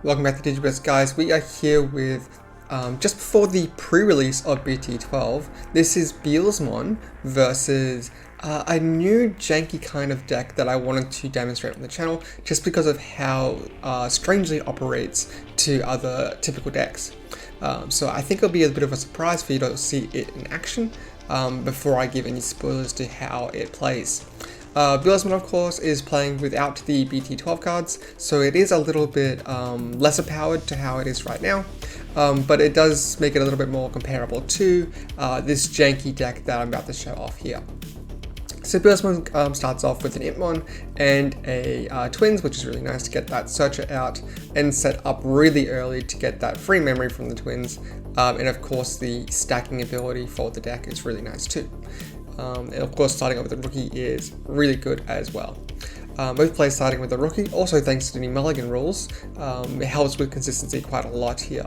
Welcome back to Digiburst, guys. We are here with just before the pre-release of BT12. This is Beelzemon versus a new janky kind of deck that I wanted to demonstrate on the channel just because of how strangely it operates to other typical decks. So I think it'll be a bit of a surprise for you to see it in action before I give any spoilers to how it plays. Beelzemon, of course, is playing without the BT12 cards, so it is a little bit lesser powered to how it is right now, but it does make it a little bit more comparable to this janky deck that I'm about to show off here. So Beelzemon starts off with an Omnimon and a Twins, which is really nice to get that Searcher out and set up really early to get that free memory from the Twins, and of course the stacking ability for the deck is really nice too. And of course, starting off with the rookie is really good as well. Both players starting with the rookie, also thanks to the mulligan rules, it helps with consistency quite a lot here.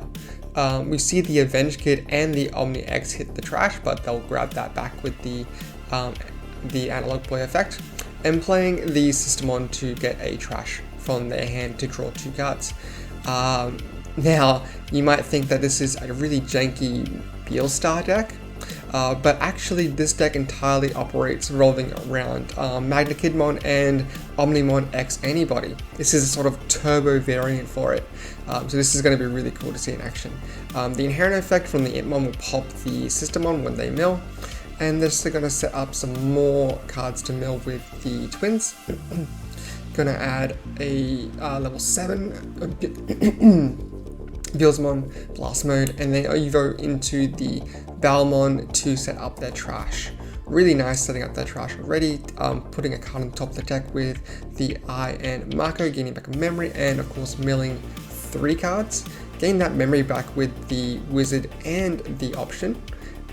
We see the Avenge Kid and the Omni X hit the trash, but they'll grab that back with the analog play effect, and playing the Systemon to get a trash from their hand to draw 2 cards. Now, you might think that this is a really janky Beelstar deck, but actually this deck entirely operates revolving around Magnakidmon and Omnimon X Anybody. This is a sort of turbo variant for it, so this is going to be really cool to see in action. The inherent effect from the Omnimon will pop the Systemon when they mill, and this is going to set up some more cards to mill with the Twins. Gonna add a level 7 Beelzemon Blast Mode, and then Evo into the Beelzemon to set up their trash. Really nice setting up their trash already, putting a card on top of the deck with the Eye and Marco, gaining back a memory, and of course milling 3 cards. Gain that memory back with the Wizard and the Option,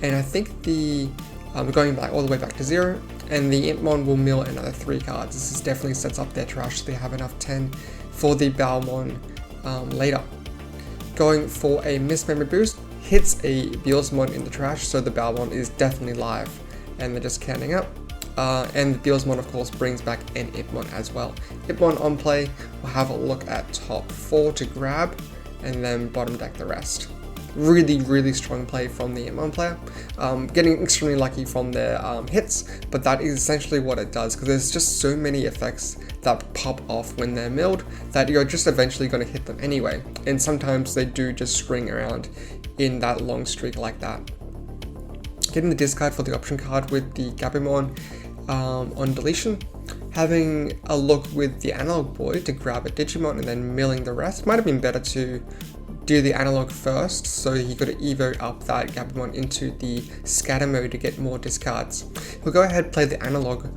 and I think we're going back all the way back to 0, and the Omnimon will mill another 3 cards. This definitely sets up their trash so they have enough 10 for the Beelzemon later. Going for a Miss Memory Boost, hits a Beelzemon in the trash, so the Beelzemon is definitely live, and they're just counting up. And the Beelzemon, of course, brings back an Omnimon as well. Omnimon on play, we'll have a look at top 4 to grab, and then bottom deck the rest. Really strong play from the Omnimon player. Getting extremely lucky from their hits, but that is essentially what it does, because there's just so many effects that pop off when they're milled that you're just eventually going to hit them anyway, and sometimes they do just string around in that long streak like that. Getting the discard for the option card with the Gabumon on deletion, having a look with the analog boy to grab a Digimon and then milling the rest. Might have been better to do the analog first, so he could evo up that Gabumon into the scatter mode to get more discards. He'll go ahead, play the analog,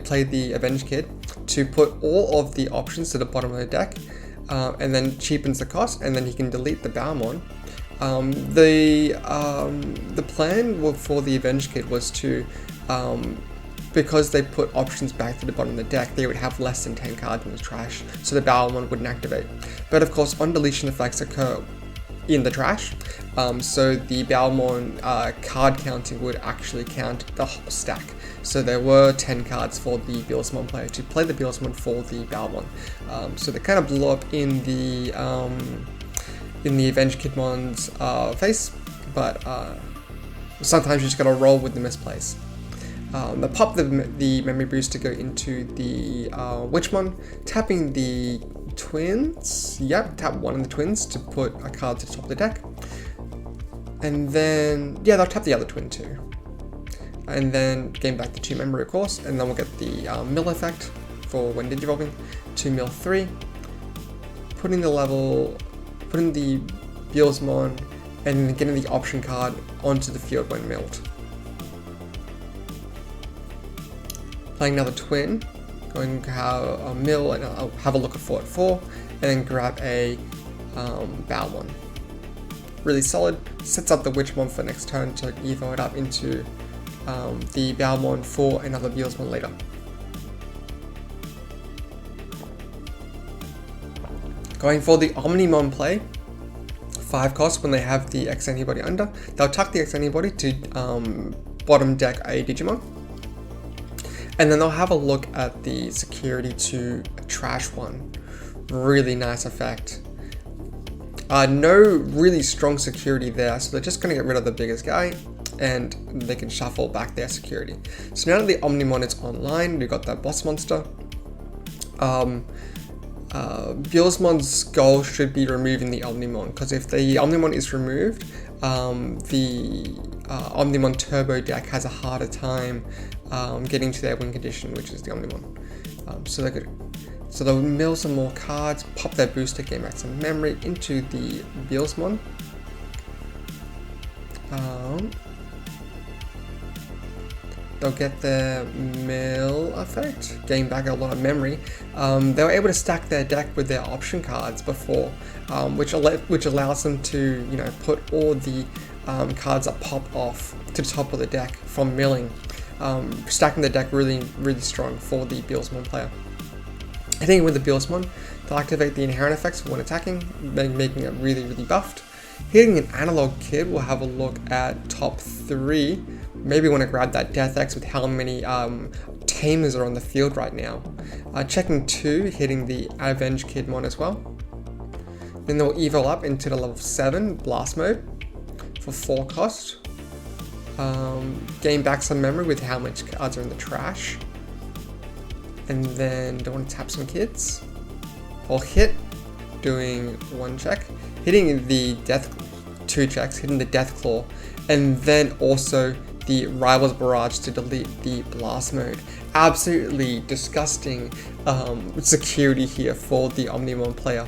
play the Avenge Kid to put all of the options to the bottom of the deck, and then cheapens the cost, and then he can delete the Beelzemon. The plan for the Avenge Kid was to, because they put options back to the bottom of the deck, they would have less than 10 cards in the trash, so the Beelzemon wouldn't activate. But of course, on deletion effects occur in the trash, so the Beelzemon card counting would actually count the whole stack. So there were 10 cards for the Beelzemon player to play the Beelzemon for the Beelzemon. So they kind of blew up in the Avenge Kidmon's face, but sometimes you just gotta roll with the misplays. They pop the memory boost to go into the Witchmon, tapping the Twins. Yep, tap one of the Twins to put a card to the top of the deck. And then, yeah, they'll tap the other Twin too. And then gain back the 2 memory, of course, and then we'll get the mill effect for when Digivolving to mill 3. Putting the Beelzemon, and then getting the option card onto the field when milled. Playing another Twin, going to have a mill, and I'll have a look at 4 at 4, and then grab a Beelzemon. Really solid, sets up the Witchmon for next turn to evo it up into the Beelzemon for another Beelzemon later. Going for the Omnimon play, 5 cost when they have the X Anybody under, they'll tuck the X Anybody to bottom deck a Digimon. And then they'll have a look at the security to trash one. Really nice effect. No really strong security there, so they're just going to get rid of the biggest guy, and they can shuffle back their security. So now that the Omnimon is online, we've got that boss monster. Beelzemon's goal should be removing the Omnimon, because if the Omnimon is removed, the Omnimon Turbo deck has a harder time getting to their win condition, which is the Omnimon. So they're good. So they'll mill some more cards, pop their booster, gain back some memory into the Beelzemon. They'll get their mill effect, gain back a lot of memory. They were able to stack their deck with their option cards before, which allows them to, you know, put all the cards that pop off to the top of the deck from milling, stacking the deck really strong for the Beelzemon player. Hitting with the Beelzemon, they'll activate the inherent effects when attacking, making it really buffed. Hitting an analog kid, we'll have a look at top 3. Maybe want to grab that Death X with how many tamers are on the field right now. Checking 2, hitting the Avenge Kidmon as well. Then they'll evo up into the level 7 Blast Mode for 4 cost. Gain back some memory with how much cards are in the trash. And then don't want to tap some kids. I'll hit, doing 1 check, hitting the Death, 2 checks, hitting the Death Claw, and then also the Rivals Barrage to delete the Blast Mode. Absolutely disgusting security here for the Omnimon player.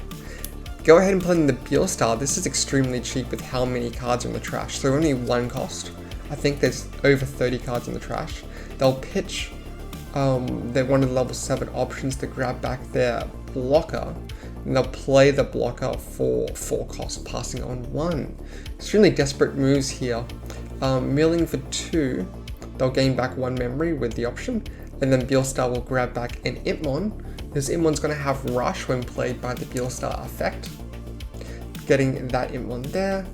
Go ahead and play in the Beelstar. This is extremely cheap with how many cards are in the trash. So only 1 cost. I think there's over 30 cards in the trash. They'll pitch they're one of the level 7 options to grab back their blocker, and they'll play the blocker for 4 cost, passing on 1. Extremely desperate moves here. Milling for 2, they'll gain back 1 memory with the option, and then Beelstar will grab back an Impmon, because Impmon's going to have Rush when played by the Beelstar effect. Getting that Impmon there.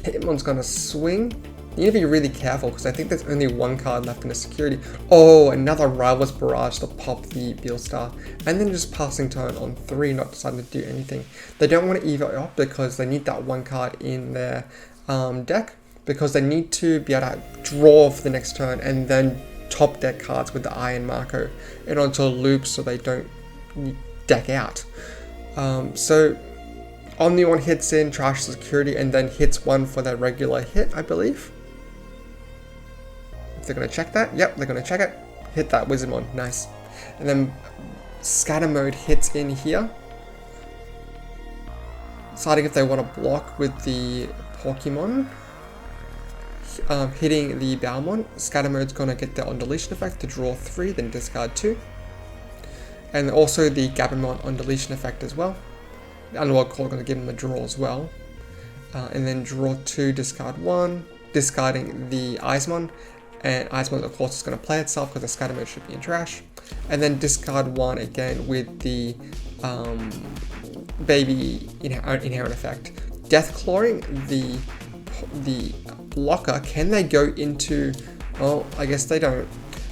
Impmon's going to swing. You need to be really careful because I think there's only 1 card left in the security. Oh, another Rivals Barrage to pop the Beelstar. And then just passing turn on 3, not deciding to do anything. They don't want to evo up because they need that 1 card in their deck, because they need to be able to draw for the next turn and then top deck cards with the Iron Marco and onto a loop so they don't deck out. So Omnimon hits in, trash security, and then hits 1 for their regular hit, I believe. They're going to check that. Yep, they're going to check it. Hit that Wizardmon. Nice. And then Scatter Mode hits in here. Deciding if they want to block with the Pokemon. Hitting the Beelzemon. Scatter Mode's going to get the on deletion effect to draw 3, then discard 2. And also the Gabumon on deletion effect as well. The Analog Call going to give them a draw as well. And then draw 2, discard 1. Discarding the Eismon. And Eismon, of course, is going to play itself because the Scatter Mode should be in trash. And then discard 1 again with the Baby Inherent effect. Death Clawing the blocker. Can they go into... Well, I guess they don't.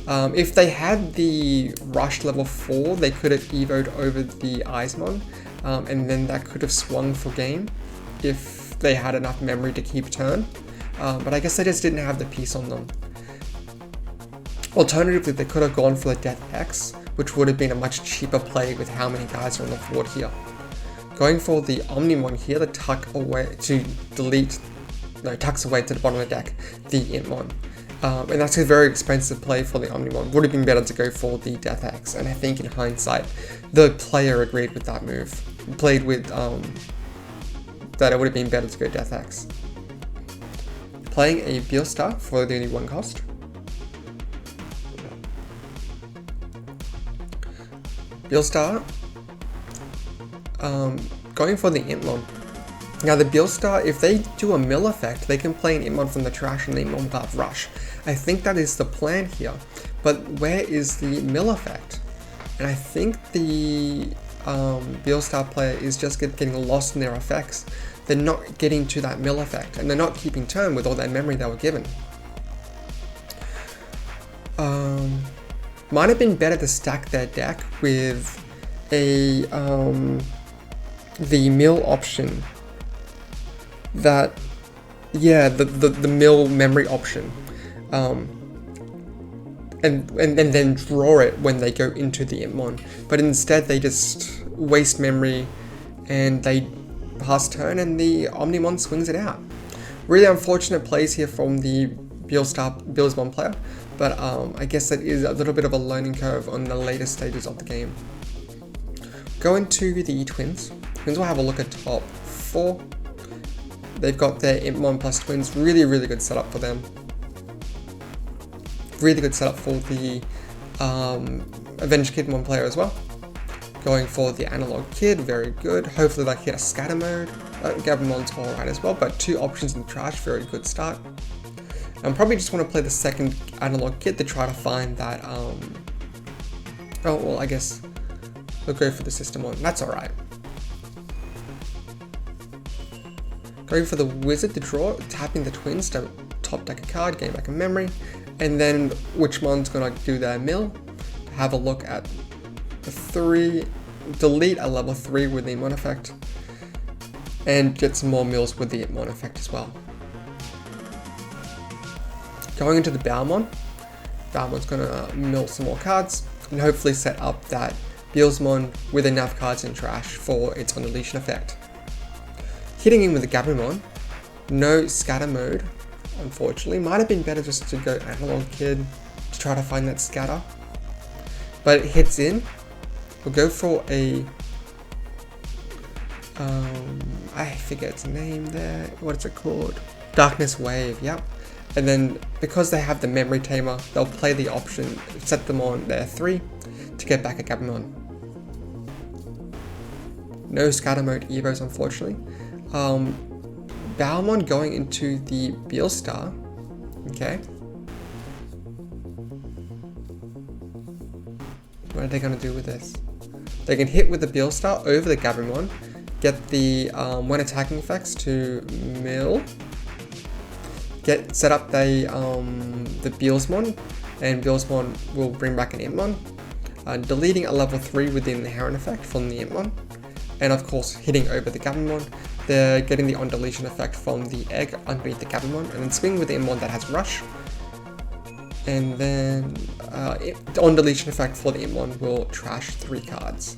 If they had the Rush level 4, they could have evoed over the Eismon. And then that could have swung for game if they had enough memory to keep turn. But I guess they just didn't have the piece on them. Alternatively, they could have gone for the Death X, which would have been a much cheaper play with how many guys are on the board here. Going for the Omnimon here, the tucks away to the bottom of the deck, the Impmon. And that's a very expensive play for the Omnimon. Would have been better to go for the Death X, and I think in hindsight, the player agreed with that move. Played with that it would have been better to go Death X. Playing a Beelstar for the only 1 cost. Beelstar, going for the Impmon. Now the Beelstar, if they do a mill effect, they can play an Impmon from the trash and the Impmon will have Rush. I think that is the plan here, but where is the mill effect? And I think the Beelstar player is just getting lost in their effects. They're not getting to that mill effect, and they're not keeping turn with all that memory they were given. Might have been better to stack their deck with a the mill option that, yeah, the mill memory option, and then draw it when they go into the Impmon, but instead they just waste memory and they pass turn and the Omnimon swings it out. Really unfortunate plays here from the Beelzemon player, but I guess that is a little bit of a learning curve on the later stages of the game. Going to the Twins. Twins will have a look at top 4. They've got their Impmon plus Twins, really good setup for them. Really good setup for the Avenged Kidmon player as well. Going for the Analog Kid, very good. Hopefully they hit a scatter mode. Gabimon's alright as well, but 2 options in the trash, very good start. I probably just want to play the second Analog Kid to try to find that, oh well, I guess we'll go for the system one, that's alright. Going for the Wizard to draw, tapping the Twins to top deck a card, gain back a memory, and then which one's gonna do their mill. Have a look at the 3, delete a level 3 with the Impmon effect, and get some more mills with the Impmon effect as well. Going into the Beelzemon, Beelzemon's gonna mill some more cards, and hopefully set up that Beelzemon with enough cards in trash for its Undeletion effect. Hitting in with the Gabumon, no scatter mode, unfortunately. Might have been better just to go Analog Kid to try to find that scatter. But it hits in. We'll go for a, I forget its name there, what is it called? Darkness Wave, yep. And then because they have the Memory Tamer, they'll play the option, set them on their 3 to get back a Gabumon. No scatter mode Evos, unfortunately. Beelzemon going into the Beelstar, okay. What are they going to do with this? They can hit with the Beelstar over the Gabumon, get the, when attacking effects to mill, set up the Beelzemon, and Beelzemon will bring back an Impmon, deleting a level 3 with the inherent effect from the Impmon, and of course hitting over the Gabumon. They're getting the on-deletion effect from the egg underneath the Gabumon, and then swing with the Impmon that has Rush. And then the on-deletion effect for the Impmon will trash 3 cards.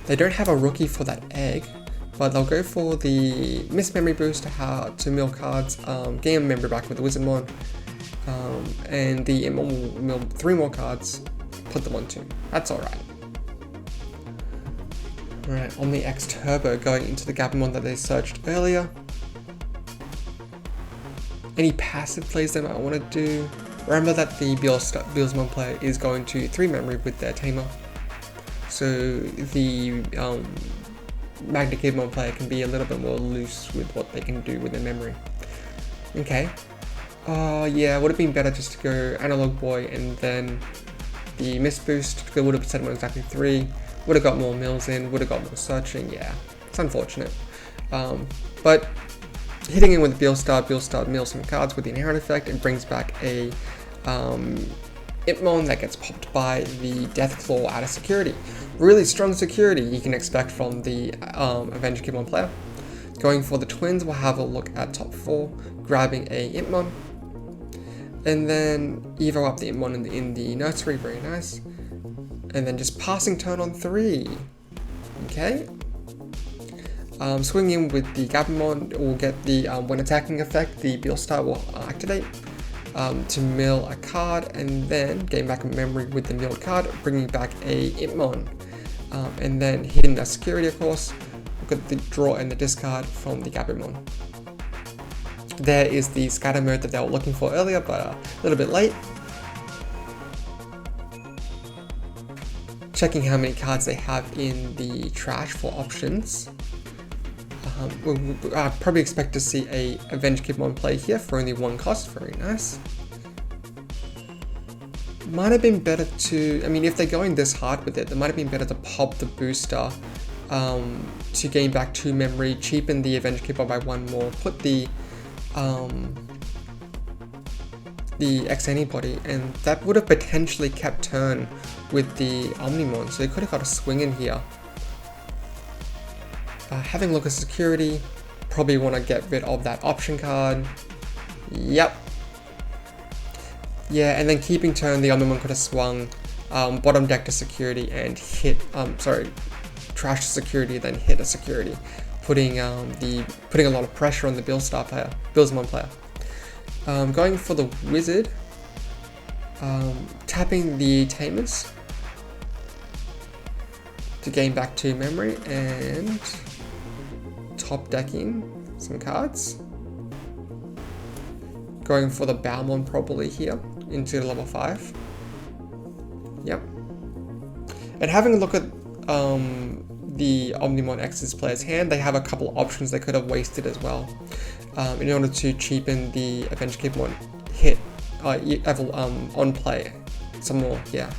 They don't have a rookie for that egg, but they'll go for the Miss Memory Boost to mill cards, gain a memory back with the Wizardmon, and the Impmon will mill 3 more cards, put them on 2. That's alright. Alright, on the X Turbo going into the Gabumon that they searched earlier. Any passive plays they might want to do. Remember that the Beelzemon player is going to 3 memory with their Tamer. So the Magna Kidmon player can be a little bit more loose with what they can do with their memory. Okay. Yeah, would have been better just to go Analog Boy and then the Miss Boost. They would have set them on exactly 3. Would have got more mills in, would have got more searching, yeah. It's unfortunate. But hitting in with the Beelstar mills some cards with the inherent effect, it brings back a Impmon that gets popped by the Deathclaw out of security. Really strong security you can expect from the Avenged Kidmon player. Going for the Twins, we'll have a look at top 4, grabbing a Impmon, and then Evo up the Impmon in the nursery, very nice. And then just passing turn on 3. Okay. Swing in with the Gabumon, will get the when attacking effect, the Beelstar will activate to mill a card, and then gain back a memory with the milled card, bringing back a Impmon. And then hitting the security, of course, look at the draw and the discard from the Gabumon. There is the scatter mode that they were looking for earlier, but a little bit late. Checking how many cards they have in the trash for options. I probably expect to see a Avenged Kidmon play here for only 1 cost, very nice. Might have been better to, I mean, if they're going this hard with it, it might have been better to pop the booster to gain back 2 memory, cheapen the Avenged Kidmon by 1 more, put the X Antibody, and that would have potentially kept turn with the Omnimon, so they could have got a swing in here. Having a look at security, probably want to get rid of that option card. Yep. Yeah, and then keeping turn, the Omnimon could have swung bottom deck to security and hit, trash to security, then hit a security, putting a lot of pressure on the Beelzemon player. Going for the wizard, tapping the tamers to gain back 2 memory and top decking some cards. Going for the Beelzemon probably here into level 5. Yep. And having a look at the Omnimon X's player's hand, they have a couple options they could have wasted as well in order to cheapen the Avenged Kidmon hit on play some more. Yeah.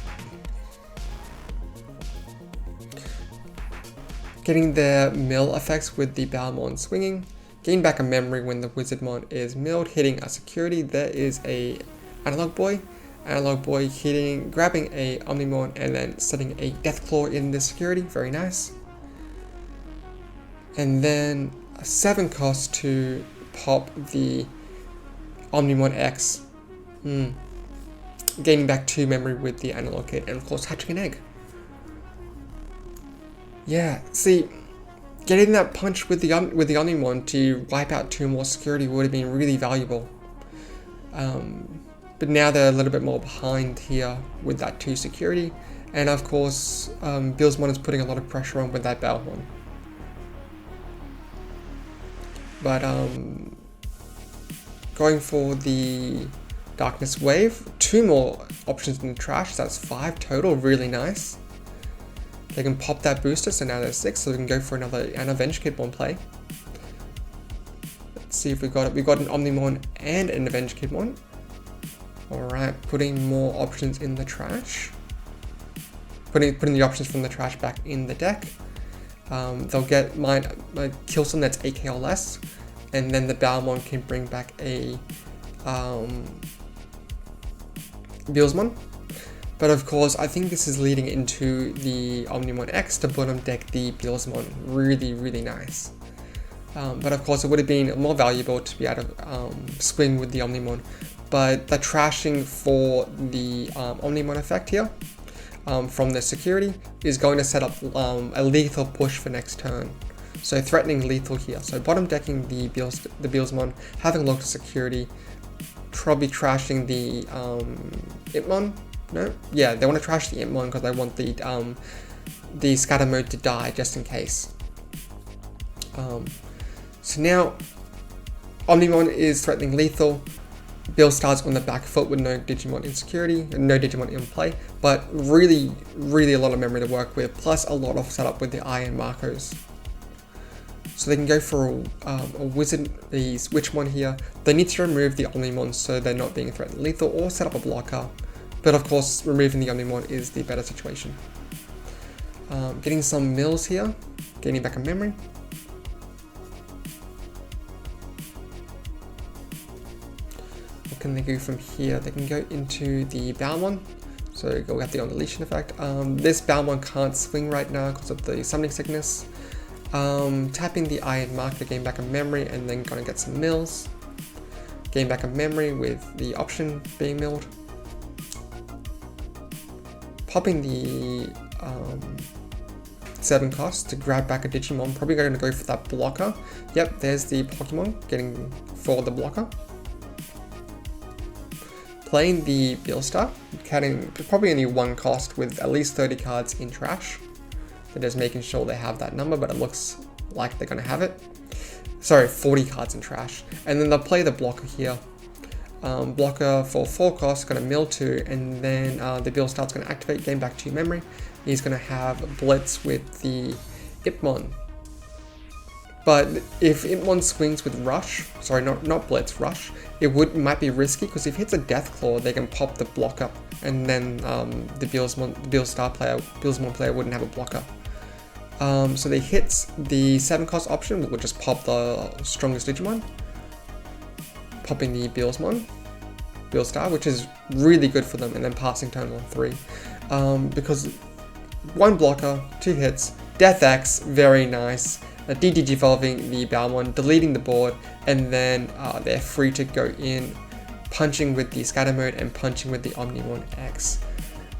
Getting their mill effects with the Beelzemon swinging. Gain back a memory when the Wizardmon is milled, hitting a security. There is a Analog Boy grabbing a Omnimon and then setting a Deathclaw in the security. Very nice. And then a 7 cost to pop the Omnimon X. Gaining back 2 memory with the Analog Kid, and of course hatching an egg. Yeah, see, getting that punch with the Omnimon to wipe out 2 more security would have been really valuable. But now they're a little bit more behind here with that 2 security. And of course, Beelzemon is putting a lot of pressure on with that Beelzemon. But going for the Darkness Wave, 2 more options in the trash, so that's 5 total, really nice. They can pop that booster, so now there's 6, so we can go for an Avenged Kidmon play. Let's see if we got it. We got an Omnimon and an Avenged Kidmon. Alright, putting more options in the trash. Putting the options from the trash back in the deck. They'll get my Killstone that's 8k or less, and then the Beelzemon can bring back a Beelzemon. But of course, I think this is leading into the Omnimon X to bottom deck the Beelzemon. Really, really nice. But of course, it would have been more valuable to be able to swing with the Omnimon. But the trashing for the Omnimon effect here from the security is going to set up a lethal push for next turn. So threatening lethal here. So bottom decking the Beelzemon, having a look at security, probably trashing the Itmon. No? Yeah, they want to trash the Itmon because they want the scatter mode to die just in case. So now Omnimon is threatening lethal. Bill starts on the back foot with no Digimon in security, no Digimon in play, but really, really a lot of memory to work with, plus a lot of setup with the iron markers. So they can go for a wizard, the Witchmon here. They need to remove the Omnimon so they're not being threatened lethal, or set up a blocker. But of course, removing the Omnimon is the better situation. Getting some mills here, gaining back a memory. What can they do from here? They can go into the Beelzemon, so go get the Unleashing effect. This Beelzemon can't swing right now because of the Summoning Sickness. Tapping the Iron Mark to gain back a memory, and then gonna get some mills. Gain back a memory with the option being milled. Popping the 7 cost to grab back a Digimon, probably going to go for that blocker. Yep, there's the Pokemon getting for the blocker. Playing the Beelstar, counting probably only 1 cost with at least 30 cards in trash. They're just making sure they have that number, but it looks like they're going to have it. Sorry, 40 cards in trash. And then they'll play the blocker here. Blocker for 4 costs, going to mill 2, and then the Beelstar's going to activate, gain back 2 memory. He's going to have Blitz with the Itmon. But if Itmon swings with Rush, sorry, not Blitz, Rush, it might be risky, because if it hits a Deathclaw, they can pop the blocker, and then the Beelstar player wouldn't have a blocker. So they hit the 7 cost option, which will just pop the strongest Digimon. Popping the Beelstar, which is really good for them, and then passing turn on 3. Because 1 blocker, 2 hits, Death X, very nice, de-digivolving the Beelzemon, deleting the board, and then they're free to go in, punching with the scatter mode and punching with the Omnimon X.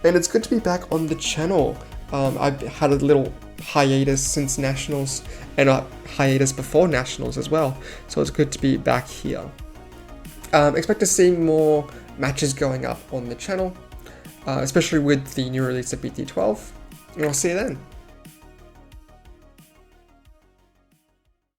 And it's good to be back on the channel. I've had a little hiatus since Nationals and a hiatus before Nationals as well, so it's good to be back here. Expect to see more matches going up on the channel, especially with the new release of BT12, and I'll see you then.